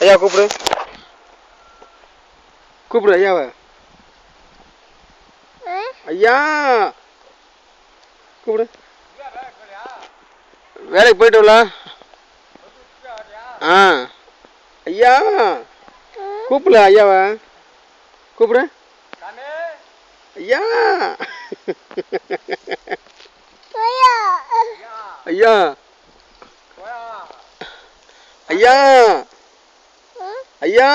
ஐயா கூப்பிடு. கூப்பிடு ஐயாவை. ஐயா கூப்பிடு. வேலைக்கு போயிட்டு வரல. ஆ ஐயா கூப்பிடல ஐயாவை. கூப்பிடு ஐயா. ஐயா ஐயா ஐயா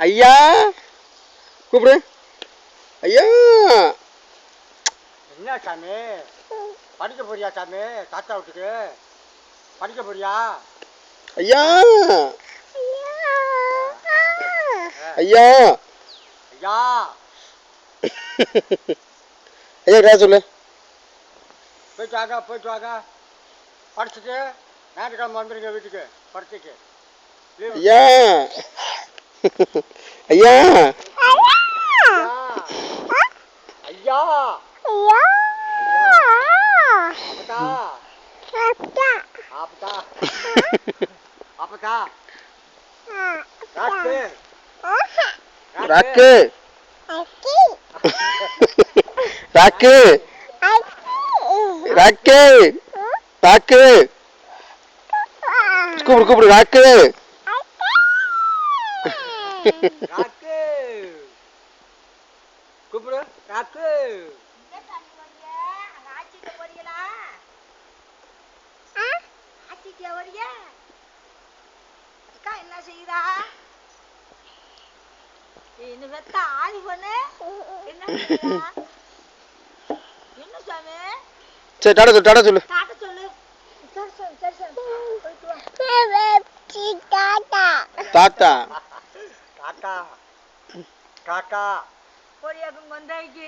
ஐயா கூப்பிடு ஐயா. என்ன சாமி படிக்க போறியா சாமி? தாத்தா வீட்டுக்கு படிக்க போறியா? ஐயா ஐயா ஐயா ஐயா கேட்க சொல்லு. போயிட்டு வாங்க படிச்சுட்டு ஞாயிற்றுக்கிழமை வந்துடுங்க வீட்டுக்கு படிச்சுட்டு. ஐயா ஐயா ஐயா அப்பதா அப்பதா ராக்கு ராக்கு ராக்கு ராக்கு ராக்கு கூப்பிடு கூப்பிடு ராக்கு ராக்கு கூப்பிடு ராக்கு. என்ன செய்யுதா? என்ன வெத்த ஆளி பொண்ணு என்ன என்ன சாமி? சரி டாடா சொல்லு. டாடா சொல்லு. டாடா சொல்லு. சரி போயிட்டு வா. டாடா காக்கா காக்கா பொரியாக்கும் கொண்டாய்க்கு